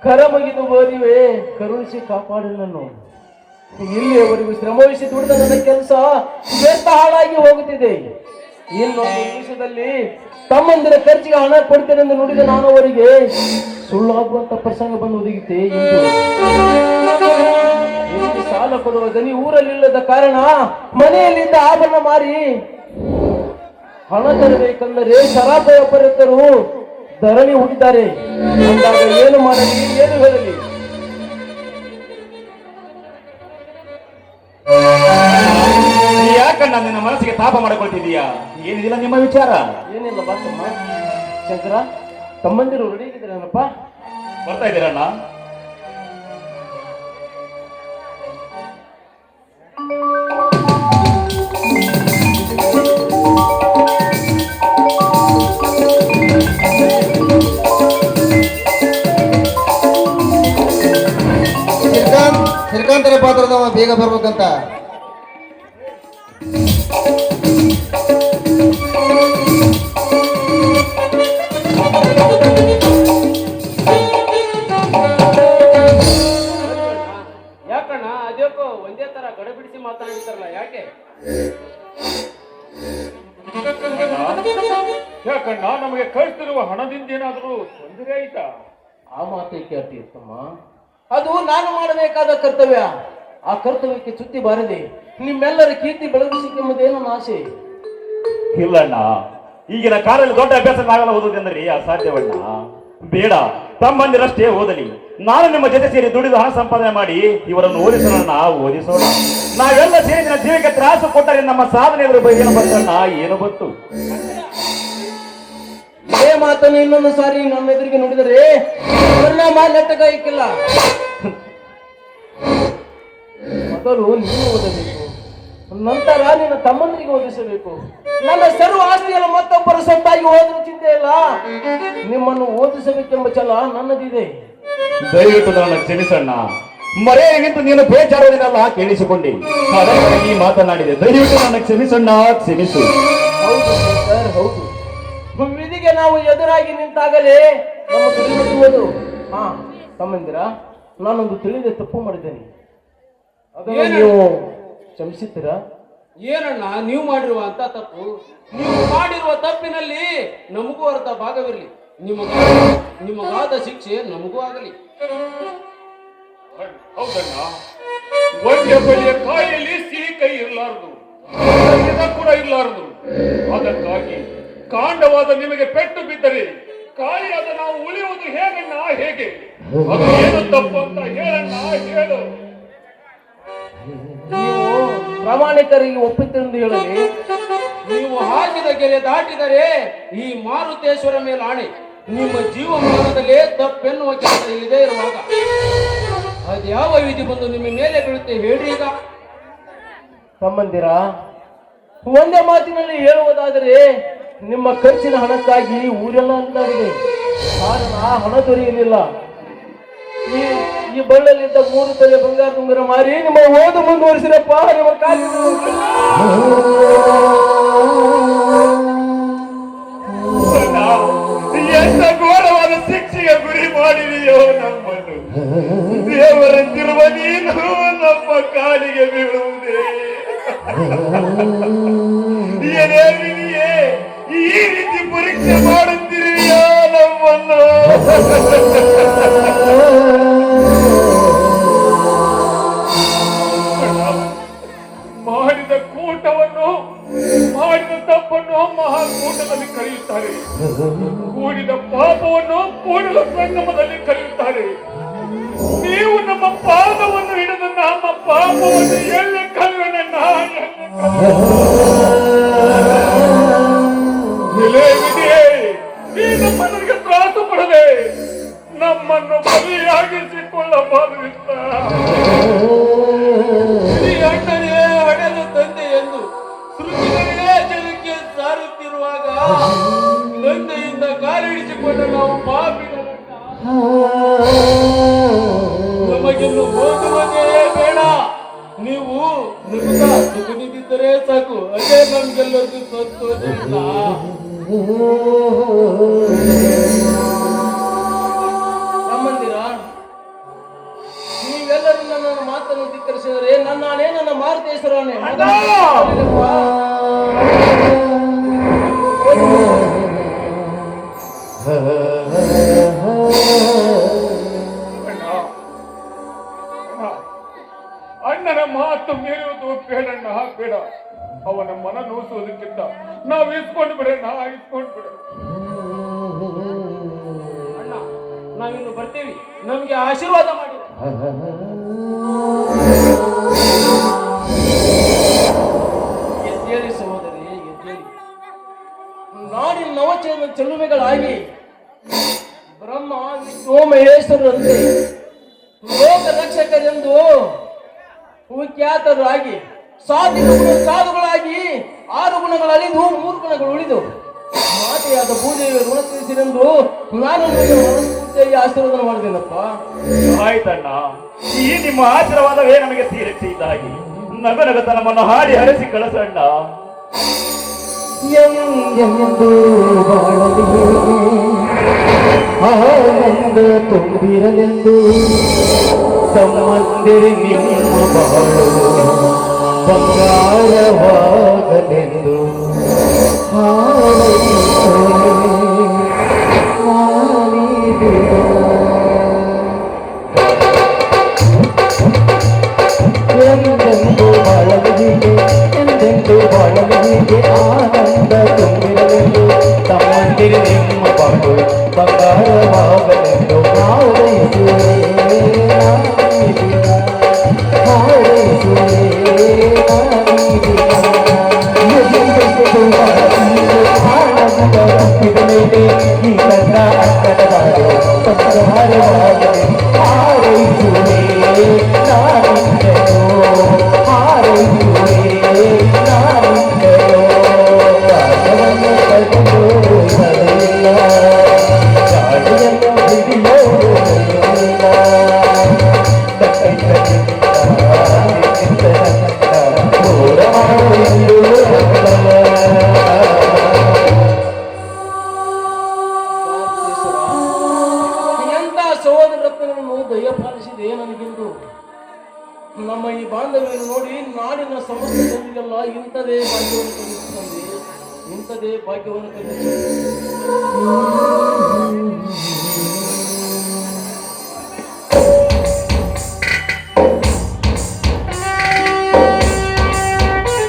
ಕರ ಮುಗಿದು ಬೋದಿವೆ, ಕರುಣಿಸಿ ಕಾಪಾಡು ನನ್ನು. ಇಲ್ಲಿಯವರೆಗೂ ಶ್ರಮವಹಿಸಿ ದುಡಿದ ನನ್ನ ಕೆಲಸ ವ್ಯರ್ಥ ಹಾಳಾಗಿ ಹೋಗುತ್ತಿದೆ. ಇನ್ನೊಂದು ನಿಮಿಷದಲ್ಲಿ ತಮ್ಮಂದಿರ ಖರ್ಚಿಗೆ ಹಣ ಕೊಡ್ತೇನೆ ಎಂದು ನುಡಿದ ನಾನು ಅವರಿಗೆ ಸುಳ್ಳಾಗುವಂತ ಪ್ರಸಂಗ ಬಂದು ಒದಗಿತೆ. ಎಂದು ಸಾಲ ಕೊಡುವ ದನಿ ಊರಲ್ಲಿಲ್ಲದ ಕಾರಣ ಮನೆಯಲ್ಲಿದ್ದ ಆಭರಣ ಮಾರಿ ಹಣ ತರಬೇಕೆಂದರೆ ಶರಾಬ ವ್ಯಾಪಾರಸ್ಥರು ಧರಣಿ ಹುಟ್ಟಿದ್ದಾರೆ. ಅಂದಾಗ ಏನು ಮಾಡಲಿ, ಏನು ಹೇಳಲಿ? ಯಾಕಣ್ಣ ನಿನ್ನ ಮನಸ್ಸಿಗೆ ತಾಪ ಮಾಡಿಕೊಳ್ತಿದೀಯಾ? ಏನಿದಿಲ್ಲ ನಿಮ್ಮ ವಿಚಾರ? ಏನಿಲ್ಲ ಬಾತಮ್ಮ. ಶಂಕರ, ತಮ್ಮಂದಿರು ರೆಡಿ ಆಗಿದ್ದೀರನಪ್ಪ? ಬರ್ತಾ ಇದ್ದೀರಣ್ಣ? ಶ್ರೀಕಾಂತರ ಪಾತ್ರದವ ಬೇಗ ಬರ್ಬೇಕಂತ. ಯಾಕಣ್ಣ ಅದೇಕೋ ಒಂದೇ ತರ ಗಡಬಿಡಿಸಿ ಮಾತಾಡಿತಾರಲ್ಲ, ಯಾಕೆ? ಯಾಕಣ್ಣ ನಮಗೆ ಕಳಿಸ್ತಿರುವ ಹಣದಿಂದ ಏನಾದರೂ ತೊಂದರೆ ಆಯ್ತಾ? ಆ ಮಾತೇ ಕೇಳ್ತೀರ್ತಮ್ಮ. ಅದು ನಾನು ಮಾಡಬೇಕಾದ ಕರ್ತವ್ಯ. ಆ ಕರ್ತವ್ಯಕ್ಕೆ ಚ್ಯುತಿ ಬಾರದೆ ನಿಮ್ಮೆಲ್ಲರ ಕೀರ್ತಿ ಬೆಳಗಿಸಿಕೆಂಬುದೇ ನನ್ನ ಆಸೆ. ಇಲ್ಲಣ್ಣ, ಈಗಿನ ಕಾಲದಲ್ಲಿ ದೊಡ್ಡ ಅಭ್ಯಾಸ ನಾವೆಲ್ಲ ಓದುವುದೆಂದರೆ ಅಸಾಧ್ಯವಣ್ಣ. ಬೇಡ, ತಮ್ಮಂದಿರಷ್ಟೇ ಓದಲಿ. ನಾನು ನಿಮ್ಮ ಜೊತೆ ಸೇರಿ ದುಡಿದು ಹಣ ಸಂಪಾದನೆ ಮಾಡಿ ಇವರನ್ನು ಓದಿಸೋಣ, ಓದಿಸೋಣ. ನಾವೆಲ್ಲ ಸೇರಿ ನನ್ನ ಜೀವಕ್ಕೆ ತ್ರಾಸು ಕೊಟ್ಟರೆ ನಮ್ಮ ಸಾಧನೆ ಎದುರು ಏನು ಬರ್ತಣ್ಣ, ಏನು ಬಂತು? ಇದೇ ಮಾತನ್ನು ಇನ್ನೊಂದು ಸಾರಿ ನಮ್ಮ ಎದುರಿಗೆ ನುಡಿದರೆ ಪರಿಣಾಮ ನೆಟ್ಟಗಾಯಿಕಿಲ್ಲ. ಮೊದಲು ನೀನು ಓದಬೇಕು, ನಂತರ ನಿನ್ನ ತಮ್ಮಂದಿರಿಗೆ ಓದಿಸಬೇಕು. ನನ್ನ ಸರ್ವ ಆಸ್ತಿಯನ್ನು ಮತ್ತೊಬ್ಬರ ಸೊತ್ತಾಗಿ ಓದುವ ಚಿಂತೆ ಇಲ್ಲ. ನಿಮ್ಮನ್ನು ಓದಿಸಬೇಕೆಂಬ ಛಲ ನನ್ನದಿದೆ. ದಯವಿಟ್ಟು ನನ್ನ ಕ್ಷಮಿಸಣ್ಣ. ಮರೆಯ ನಿಂತು ನೀನು ಬೇಜಾರುವುದನ್ನೆಲ್ಲ ಕೇಳಿಸಿಕೊಂಡೆ, ಹಾಗಾಗಿ ಮಾತನಾಡಿದೆ. ದಯವಿಟ್ಟು ನನ್ನ ಕ್ಷಮಿಸಣ್ಣ, ಕ್ಷಮಿಸು. ಹೌದು ಸರ್, ಹೌದು. ವಿಧಿಗೆ ನಾವು ಎದುರಾಗಿ ನಿಂತಾಗಲೇ ನಮ್ಮ ತಿಳಿದುಕೊಳ್ಳುವುದು. ಹಾ ತಮ್ಮಂದಿರ, ನಾನೊಂದು ತಿಳಿದ ತಪ್ಪು ಮಾಡಿದ್ದೇನೆ. ಅದನ್ನು ನೀವು ಕ್ಷಮಿಸುತ್ತೀರಾ? ಏನಣ್ಣ ನೀವು ಮಾಡಿರುವಂತ ತಪ್ಪು? ನೀವು ಮಾಡಿರುವ ತಪ್ಪಿನಲ್ಲಿ ನಮಗೂ ಅರ್ಧ ಭಾಗವಿರಲಿ. ನಿಮಗಾದ ಶಿಕ್ಷೆ ನಮಗೂ ಆಗಲಿ. ಹೌದಣ್ಣ, ಒಂದೇ ಬಳಿಯ ಕಾಯಿಯಲ್ಲಿ ಸಿಹಿ ಕೈ ಇರಲಾರದು, ಕೂಡ ಇರಲಾರದು. ಅದಕ್ಕಾಗಿ ಕಾಂಡವಾದ ನಿಮಗೆ ಪೆಟ್ಟು ಬಿದ್ದರೆ ಕಾಯಿಯಾದ ನಾವು ಉಳಿಯುವುದು ಹೇಗಣ್ಣ? ಹೇಗೆ? ಅದು ಏನು ತಪ್ಪು ಅಂತ ಹೇಳಣ್ಣ, ಹೇಳು. ನೀವು ಪ್ರಾಮಾಣಿಕರಿಗೆ ಒಪ್ಪಿತೆಂದು ಹೇಳಲಿ. ನೀವು ಹಾಕಿದ ಗೆರೆ ದಾಟಿದರೆ ಈ ಮಾರುತೇಶ್ವರ ಮೇಲೆ ಆಣೆ, ನಿಮ್ಮ ಜೀವಮಾನದಲ್ಲೇ ತಪ್ಪೆನ್ನುವ ಕೆಲಸ ಇಲ್ಲದೆ ಇರುವಾಗ ಅದ್ಯಾವ ವಿಧಿ ಬಂದು ನಿಮ್ಮ ಮೇಲೆ ಬೀಳುತ್ತೆ ಹೇಳ್ರಿ? ಈಗ ತಮ್ಮಂದಿರ, ಒಂದೇ ಮಾತಿನಲ್ಲಿ ಹೇಳುವುದಾದರೆ ನಿಮ್ಮ ಖರ್ಚಿನ ಹಣಕ್ಕಾಗಿ ಊರೆಲ್ಲ ಅಂತಾಗಿದೆ. ಕಾರಣ ಹಣ ದೊರೆಯಲಿಲ್ಲ. ಈ ಬಳ್ಳಲ್ಲಿದ್ದ 3 ತೊಲೆ ಬಂಗಾರ ತುಂಗರ ಮಾರಿ ನಿಮ್ಮ ಓದು ಮುಂದುವರಿಸಿರಪ್ಪ. ನಿಮ್ಮ ಎಂತ ಘೋರವಾದ ಶಿಕ್ಷೆಗೆ ಗುರಿ ಮಾಡಿದೆಯೋ ನಮ್ಮನ್ನು. ದೇವರಂತಿರುವ ನೀನು ನಮ್ಮ ಕಾಲಿಗೆ ಬೀಳುವುದೇ? ಏನೇ ವಿಧಿಯೇ ಈ ರೀತಿ ಪರೀಕ್ಷೆ ಮಾಡುತ್ತಿರುವೆಯೋ ನಮ್ಮನ್ನು? ಮಾಡಿದ ಕೂಟವನ್ನು, ಮಾಡಿದ ತಪ್ಪನ್ನು ಮಹಾಕೂಟದಲ್ಲಿ ಕರೆಯುತ್ತಾರೆ. ಕೂಡಿದ ಪಾಪವನ್ನು ಕೂಡಲ ಸಂಗಮದಲ್ಲಿ ಕರೆಯುತ್ತಾರೆ. ನೀವು ನಮ್ಮ ಪಾದವನ್ನು ಹಿಡಿದು ನಮ್ಮ ಪಾಪವನ್ನು ಎಲ್ಲಿ ಕಲಿಯುವನನ್ನ ಈ ನಮ್ಮನಿಗೆ ತ್ರಾಸು ಪಡದೆ ನಮ್ಮನ್ನು ಬಲಿಯಾಗಿಸಿಕೊಳ್ಳಬಾರದಿತ್ತ. ಅಣ್ಣನೇ ಹಡೆದು ತಂದೆ ಎಂದು ಶ್ರುತಿಗಳೇ ಜಗಕ್ಕೆ ಸಾರುತ್ತಿರುವಾಗ ತಂದೆಯಿಂದ ಕಾಲಿಡಿಸಿಕೊಂಡು ನಾವು ಪಾಪಿಗಳ ನಮಗೆಲ್ಲ ಹೋಗುವುದೇ ಬೇಡ. ನೀವು ನಿಮಗ ಸುಖನಿದ್ದರೆ ಸಾಕು, ಅದೇ ನಮ್ಗೆಲ್ಲರಿಗೂ ಸಂತೋಷ ಇಲ್ಲ. ತಮ್ಮಂದಿರ, ನನ್ನ ಮಾತನ್ನು ಧಿಕ್ಕರಿಸಿದರೆ ನನ್ನ ಮಾರುತೇಶ್ವರನೇ ಅಣ್ಣನ ಮಾತು ಮೀರುವುದು ಬೇಡಣ್ಣ, ಬೇಡ. ಅವನ ಮನ ನೋಯಿಸುವುದಕ್ಕಿಂತ ನಾವು ಇಸ್ಕೊಂಡು ಬಿಡೋಣ, ಇಸ್ಕೊಂಡು ಬಿಡೋಣ. ಅಣ್ಣ, ನಾವಿನ್ನು ಬರ್ತೀವಿ, ನಮ್ಗೆ ಆಶೀರ್ವಾದ ಮಾಡಿ. ಎದ್ದೇಳಿ ಸಹೋದರಿ, ಎದ್ದೇಳಿ. ನಾಡಿನ ಚೆಲುವೆಗಳಾಗಿ ಬ್ರಹ್ಮ ವಿಷ್ಣು ಮಹೇಶ್ವರರಂತೆ ಲೋಕ ರಕ್ಷಕರೆಂದು ವಿಖ್ಯಾತರಾಗಿ ಸಾಧುಗಳಾಗಿ 6 ಗುಣಗಳು ಅಳಿದು 3 ಗುಣಗಳು ಉಳಿದು ಮಾತೆಯಾದ ಭೂದೇವಿಯ ಋಣ ತೀರಿಸಿರೆಂದು ನಾನು ಪೂರ್ತಿಯಾಗಿ ಆಶೀರ್ವಾದ ಮಾಡಿದ್ದೇನಪ್ಪ. ಆಯ್ತಣ್ಣ, ಈ ನಿಮ್ಮ ಆಶೀರ್ವಾದವೇ ನಮಗೆ ತೀರಿಸಿದ್ದಾಗಿ ನಗನಗತ ನಮ್ಮನ್ನು ಹಾಡಿ ಹರಿಸಿ ಕಳಸಣ್ಣ. ಎಂದು ಆನಂದ ತುಂಬಿರಲೆಂದು ಸಂಬಂಧಿರಿ ನಿಮ್ಮ ಬಾಳು ಬಂಗಾರವಾಗಲೆಂದು ಎಂದೆಂದು ಬಾಳಲಿಗೆ ಆನಂದ ತುಂಬಿರಲೆಂದು ಸಂಬಂಧಿರಿ ನಿಮ್ಮ ಬಾಳು ಬಂಗಾರವಾಗಲೆಂದು ಹಾರೈಸುವೆ ದಯಪಾಲಿಸಿದೆ ನನಗೆಂದು. ನಮ್ಮ ಈ ಬಾಂಧವ್ಯವನ್ನು ನೋಡಿ ನಾಡಿನ ಸಮಸ್ತ ಜನರಿಗೆಲ್ಲ ಇಂಥದೇ ಭಾಗ್ಯವನ್ನು ಕಲಿಸುತ್ತದೆ, ಇಂಥದೇ ಭಾಗ್ಯವನ್ನು ಕಲಿಸುತ್ತದೆ.